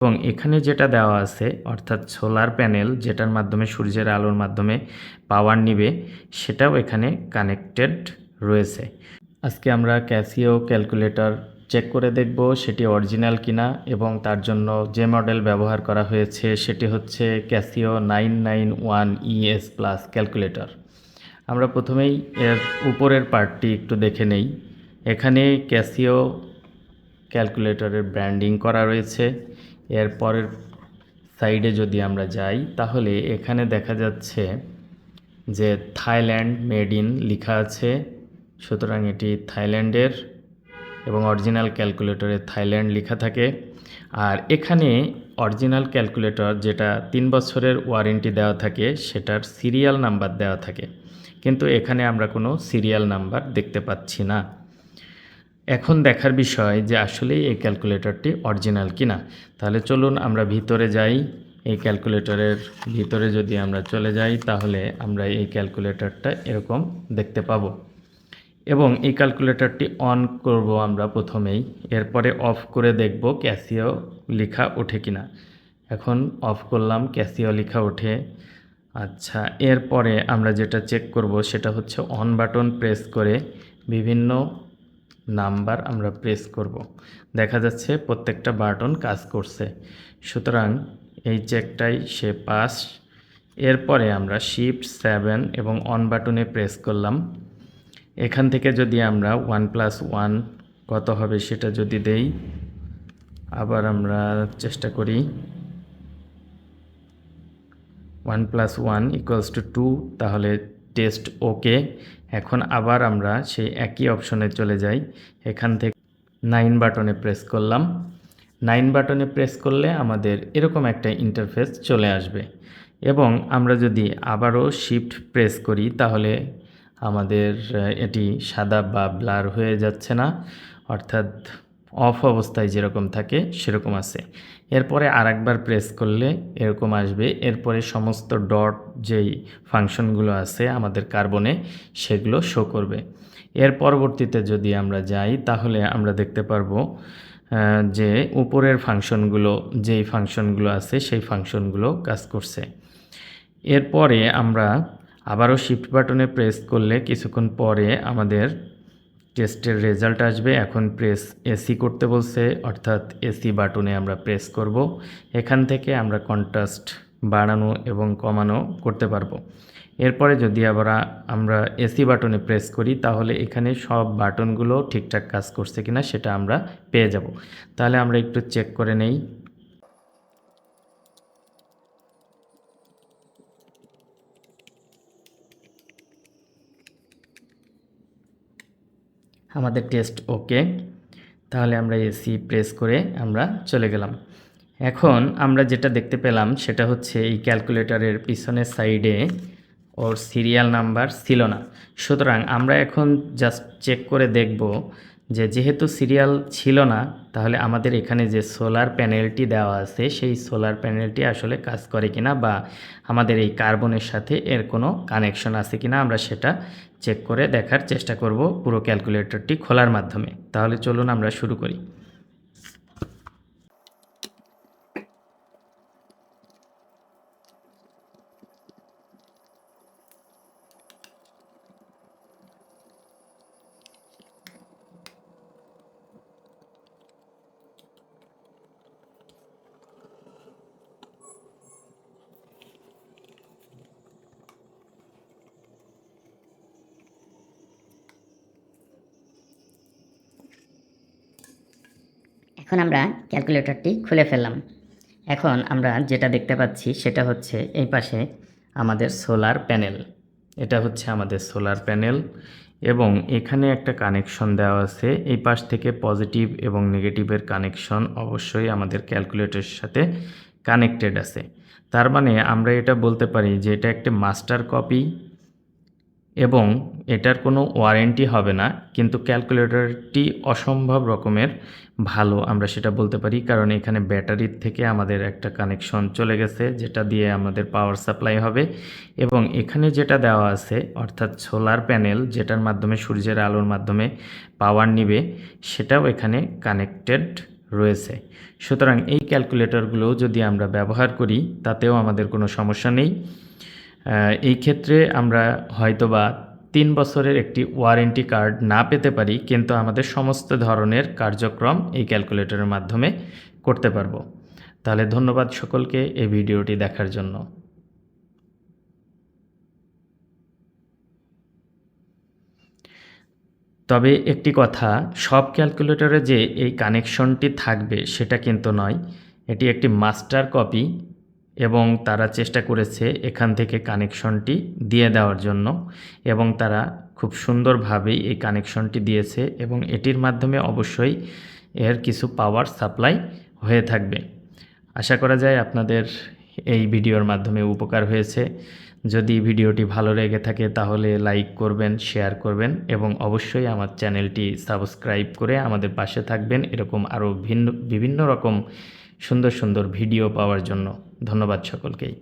এবং এখানে যেটা দেওয়া আছে অর্থাৎ সোলার প্যানেল যেটার মাধ্যমে সূর্যের আলোর মাধ্যমে পাওয়ার নিবে সেটাও এখানে কানেক্টেড রয়েছে। আজকে আমরা ক্যাসিও ক্যালকুলেটর চেক করে দেখব সেটি অরিজিনাল কিনা এবং তার জন্য যে মডেল ব্যবহার করা হয়েছে সেটি হচ্ছে ক্যাসিও 991ES প্লাস ক্যালকুলেটর। আমরা প্রথমেই এর উপরের পার্টটি একটু দেখে নেই। এখানে ক্যাসিও ক্যালকুলেটরের ব্র্যান্ডিং করা রয়েছে। এর পরের সাইডে যদি আমরা যাই তাহলে এখানে দেখা যাচ্ছে যে থাইল্যান্ড মেড ইন লেখা আছে, সুতরাং এটি থাইল্যান্ডের এবং অরিজিনাল ক্যালকুলেটরে থাইল্যান্ড লেখা থাকে। আর এখানে অরিজিনাল ক্যালকুলেটর যেটা 3 বছরের ওয়ারেন্টি দেওয়া থাকে সেটার সিরিয়াল নাম্বার দেওয়া থাকে, কিন্তু এখানে আমরা কোনো সিরিয়াল নাম্বার দেখতে পাচ্ছি না। এখন দেখার বিষয় যে আসলে এই ক্যালকুলেটরটি অরিজিনাল কিনা। তাহলে চলুন আমরা ভিতরে যাই। এই ক্যালকুলেটরের ভিতরে যদি আমরা চলে যাই তাহলে আমরা এই ক্যালকুলেটরটা এরকম দেখতে পাবো এবং এই ক্যালকুলেটরটি অন করব আমরা প্রথমেই, এরপরে অফ করে দেখব ক্যাসিও লেখা ওঠে কিনা। এখন অফ করলাম, ক্যাসিও লেখা ওঠে। আচ্ছা, এরপরে আমরা যেটা চেক করব সেটা হচ্ছে অন বাটন প্রেস করে বিভিন্ন নাম্বার আমরা প্রেস করব। দেখা যাচ্ছে প্রত্যেকটা বাটন কাজ করছে, সুতরাং এই চেকটাই সে পাস। এরপরে আমরা শিফট 7 এবং অন বাটনে প্রেস করলাম। এখান থেকে যদি আমরা 1+1 কত হবে সেটা যদি দেই, আবার আমরা চেষ্টা করি 1+1 = 2, তাহলে টেস্ট ওকে। এখন আবার আমরা সেই একই অপশনে চলে যাই। এখান থেকে 9 বাটনে প্রেস করলাম। 9 বাটনে প্রেস করলে আমাদের এরকম একটা ইন্টারফেস চলে আসবে এবং আমরা যদি আবারও শিফট প্রেস করি তাহলে আমাদের এটি সাদা বা ব্লার হয়ে যাচ্ছে না, অর্থাৎ অফ অবস্থায় যেরকম থাকে সেরকম আছে। এরপরে আরেকবার প্রেস করলে এরকম আসবে। এরপরে সমস্ত ডট যেই ফাংশনগুলো আছে আমাদের কার্বনে সেগুলো শো করবে। এর পরবর্তীতে যদি আমরা যাই তাহলে আমরা দেখতে পারবো যে উপরের ফাংশনগুলো যেই ফাংশনগুলো আছে সেই ফাংশনগুলো কাজ করছে। এরপরে আমরা আবারও শিফট বাটনে প্রেস করলে কিছুক্ষণ পরে আমাদের টেস্টের রেজাল্ট আসবে। এখন প্রেস এসি করতে বলছে, অর্থাৎ এসি বাটনে আমরা প্রেস করব। এখান থেকে আমরা কন্ট্রাস্ট বাড়ানো এবং কমানো করতে পারবো। এরপরে যদি আবার আমরা এসি বাটনে প্রেস করি তাহলে এখানে সব বাটনগুলো ঠিকঠাক কাজ করছে কিনা সেটা আমরা পেয়ে যাব। তাহলে আমরা একটু চেক করে নেই। আমাদের টেস্ট ওকে, তাহলে আমরা এসি প্রেস করে আমরা চলে গেলাম। এখন আমরা যেটা দেখতে পেলাম সেটা হচ্ছে এই ক্যালকুলেটরের পিছনের সাইডে ওর সিরিয়াল নাম্বার ছিল না, সুতরাং আমরা এখন জাস্ট চেক করে দেখব যে যেহেতু সিরিয়াল ছিল না তাহলে আমাদের এখানে যে সোলার প্যানেলটি দেওয়া আছে সেই সোলার প্যানেলটি আসলে কাজ করে কিনা বা আমাদের এই কার্বনের সাথে এর কোনো কানেকশন আছে কিনা আমরা সেটা চেক করে দেখার চেষ্টা করব পুরো ক্যালকুলেটরটি খোলার মাধ্যমে। তাহলে চলুন আমরা শুরু করি। এখন আমরা ক্যালকুলেটরটি খুলে ফেললাম। এখন আমরা যেটা দেখতে পাচ্ছি সেটা হচ্ছে এই পাশে আমাদের সোলার প্যানেল, এটা হচ্ছে আমাদের সোলার প্যানেল এবং এখানে একটা কানেকশন দেওয়া আছে। এই পাশ থেকে পজিটিভ এবং নেগেটিভের কানেকশন অবশ্যই আমাদের ক্যালকুলেটরের সাথে কানেক্টেড আছে। তার মানে আমরা এটা বলতে পারি যে এটা একটা মাস্টার কপি এবং এটার কোনো ওয়ারেন্টি হবে না, কিন্তু ক্যালকুলেটরটি অসম্ভব রকমের ভালো আমরা সেটা বলতে পারি, কারণ এখানে ব্যাটারির থেকে আমাদের একটা কানেকশন চলে গেছে যেটা দিয়ে আমাদের পাওয়ার সাপ্লাই হবে এবং এখানে যেটা দেওয়া আছে অর্থাৎ সোলার প্যানেল যেটার মাধ্যমে সূর্যের আলোর মাধ্যমে পাওয়ার নিবে সেটাও এখানে কানেক্টেড রয়েছে। সুতরাং এই ক্যালকুলেটরগুলো যদি আমরা ব্যবহার করি তাতেও আমাদের কোনো সমস্যা নেই। এই ক্ষেত্রে আমরা হয়তোবা 3 বছরের একটি ওয়ারেন্টি কার্ড না পেতে পারি, কিন্তু আমাদের সমস্ত ধরনের কার্যক্রম এই ক্যালকুলেটরের মাধ্যমে করতে পারবো। তাহলে ধন্যবাদ সকলকে এই ভিডিওটি দেখার জন্য। তবে একটি কথা, সব ক্যালকুলেটরে যে এই কানেকশনটি থাকবে সেটা কিন্তু নয়। এটি একটি মাস্টার কপি এবং তারা চেষ্টা করেছে এখান থেকে কানেকশনটি দিয়ে দেওয়ার জন্য, এবং তারা খুব সুন্দরভাবেই এই কানেকশনটি দিয়েছে এবং এটির মাধ্যমে অবশ্যই এর কিছু পাওয়ার সাপ্লাই হয়ে থাকবে। আশা করা যায় আপনাদের এই ভিডিওর মাধ্যমে উপকার হয়েছে। যদি ভিডিওটি ভালো লেগে থাকে তাহলে লাইক করবেন, শেয়ার করবেন এবং অবশ্যই আমার চ্যানেলটি সাবস্ক্রাইব করে আমাদের পাশে থাকবেন এরকম আরও বিভিন্ন রকম সুন্দর সুন্দর ভিডিও পাওয়ার জন্য। ধন্যবাদ সকলকেই।